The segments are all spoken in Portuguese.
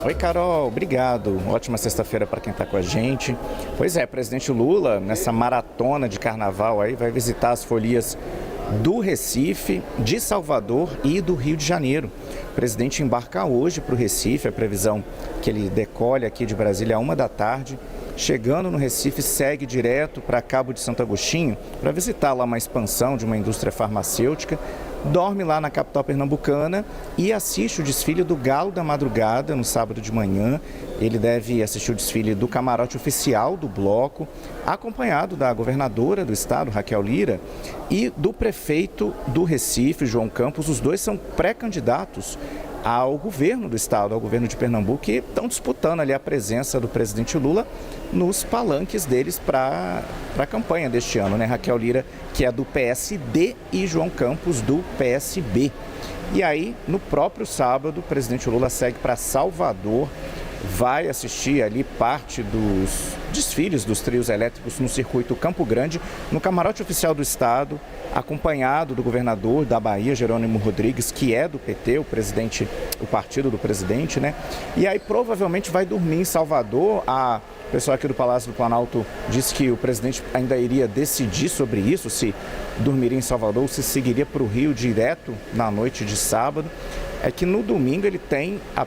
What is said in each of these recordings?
Oi, Carol, obrigado. Ótima sexta-feira para quem está com a gente. Pois é, presidente Lula, nessa maratona de carnaval aí, vai visitar as folias do Recife, de Salvador e do Rio de Janeiro. O presidente embarca hoje para o Recife, a previsão que ele decole aqui de Brasília à 1h da tarde. Chegando no Recife, segue direto para Cabo de Santo Agostinho para visitar lá uma expansão de uma indústria farmacêutica. Dorme lá na capital pernambucana e assiste o desfile do Galo da Madrugada no sábado de manhã. Ele deve assistir o desfile do camarote oficial do bloco, acompanhado da governadora do estado, Raquel Lira, e do prefeito do Recife, João Campos. Os dois são pré-candidatos ao governo do estado, ao governo de Pernambuco, que estão disputando ali a presença do presidente Lula nos palanques deles para a campanha deste ano, né? Raquel Lira, que é do PSD, e João Campos, do PSB. E aí, no próprio sábado, o presidente Lula segue para Salvador, vai assistir ali parte dos desfiles dos trios elétricos no circuito Campo Grande, no camarote oficial do estado, acompanhado do governador da Bahia, Jerônimo Rodrigues, que é do PT, o partido do presidente, né? E aí provavelmente vai dormir em Salvador. O pessoal aqui do Palácio do Planalto disse que o presidente ainda iria decidir sobre isso, se dormiria em Salvador ou se seguiria para o Rio direto na noite de sábado. É que no domingo ele tem o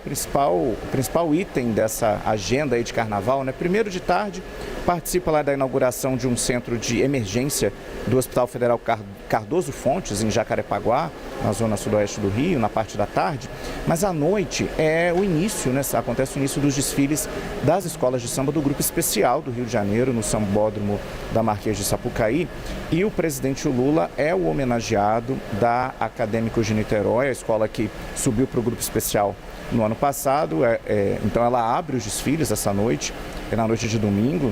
principal item dessa agenda aí de carnaval, né? Primeiro de tarde, participa lá da inauguração de um centro de emergência do Hospital Federal Cardoso Fontes, em Jacarepaguá, na zona sudoeste do Rio, na parte da tarde. Mas à noite é o início, né? Acontece o início dos desfiles das escolas de samba do Grupo Especial do Rio de Janeiro, no Sambódromo da Marquês de Sapucaí. E o presidente Lula é o homenageado da Acadêmicos de Niterói, a escola que subiu para o Grupo Especial no ano passado. Então ela abre os desfiles essa noite, na noite de domingo,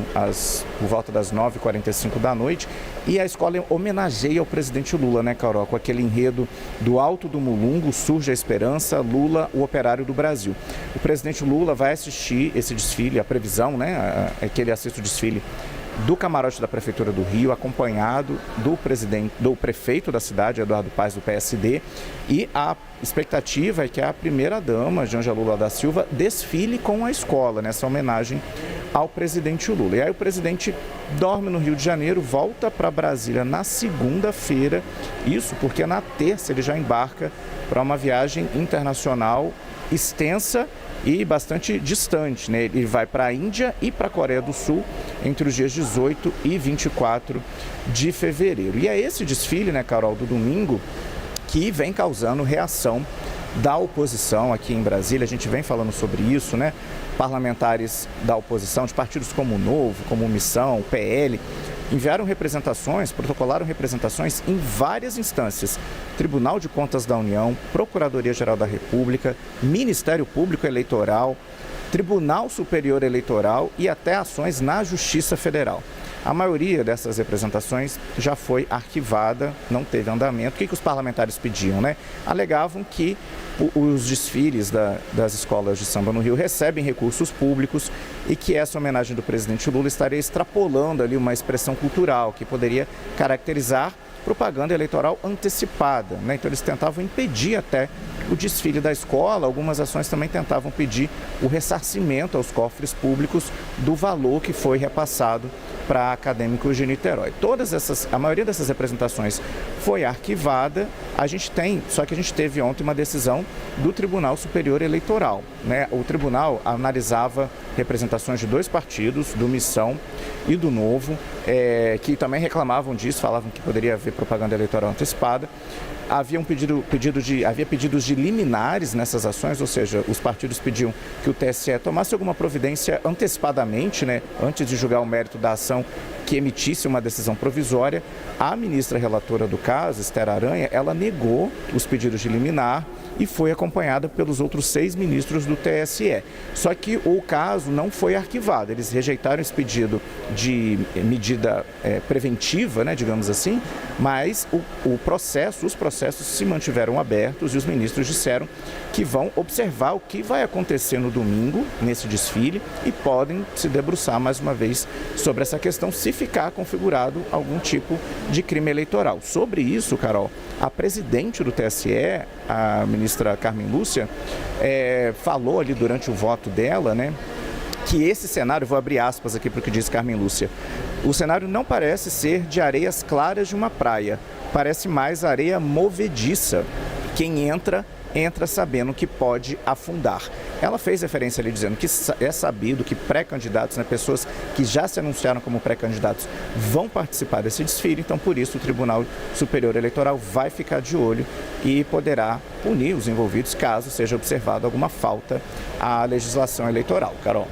por volta das 9h45 da noite. E a escola homenageia o presidente Lula, né, Carol? Com aquele enredo do Alto do Mulungo, surge a esperança, Lula, o operário do Brasil. O presidente Lula vai assistir esse desfile, a previsão, né, é que ele assista o desfile do camarote da Prefeitura do Rio, acompanhado do prefeito da cidade, Eduardo Paes, do PSD, e a expectativa é que a primeira-dama, Janja Lula da Silva, desfile com a escola, nessa homenagem ao presidente Lula. E aí o presidente dorme no Rio de Janeiro, volta para Brasília na segunda-feira, isso porque na terça ele já embarca para uma viagem internacional extensa e bastante distante, né? Ele vai para a Índia e para a Coreia do Sul entre os dias 18 e 24 de fevereiro. E é esse desfile, né, Carol, do domingo, que vem causando reação da oposição aqui em Brasília. A gente vem falando sobre isso, né? Parlamentares da oposição, de partidos como o Novo, como o Missão, o PL, enviaram representações, protocolaram representações em várias instâncias: Tribunal de Contas da União, Procuradoria-Geral da República, Ministério Público Eleitoral, Tribunal Superior Eleitoral e até ações na Justiça Federal. A maioria dessas representações já foi arquivada, não teve andamento. O que os parlamentares pediam, né? Alegavam que os desfiles das escolas de samba no Rio recebem recursos públicos e que essa homenagem do presidente Lula estaria extrapolando ali uma expressão cultural que poderia caracterizar propaganda eleitoral antecipada, né? Então eles tentavam impedir até o desfile da escola. Algumas ações também tentavam pedir o ressarcimento aos cofres públicos do valor que foi repassado para Acadêmicos de Niterói. A maioria dessas representações foi arquivada. Só que a gente teve ontem uma decisão do Tribunal Superior Eleitoral, né? O tribunal analisava representações de dois partidos, do Missão e do Novo, que também reclamavam disso, falavam que poderia haver propaganda eleitoral antecipada. Havia pedidos de liminares nessas ações, ou seja, os partidos pediam que o TSE tomasse alguma providência antecipadamente, né, antes de julgar o mérito da ação, que emitisse uma decisão provisória. A ministra relatora do caso, Esther Aranha, ela negou os pedidos de liminar e foi acompanhada pelos outros 6 ministros do TSE. Só que o caso não foi arquivado. Eles rejeitaram esse pedido de medida preventiva, né, digamos assim, mas os processos se mantiveram abertos e os ministros disseram que vão observar o que vai acontecer no domingo, nesse desfile, e podem se debruçar mais uma vez sobre essa questão, se ficar configurado algum tipo de crime eleitoral. Sobre isso, Carol, a presidente do TSE, a ministra Carmen Lúcia, falou ali durante o voto dela, né, que esse cenário, vou abrir aspas aqui para o que diz Carmen Lúcia, o cenário não parece ser de areias claras de uma praia, parece mais areia movediça. Quem entra sabendo que pode afundar. Ela fez referência ali dizendo que é sabido que pré-candidatos, né, pessoas que já se anunciaram como pré-candidatos, vão participar desse desfile, então por isso o Tribunal Superior Eleitoral vai ficar de olho e poderá punir os envolvidos caso seja observada alguma falta à legislação eleitoral. Carol.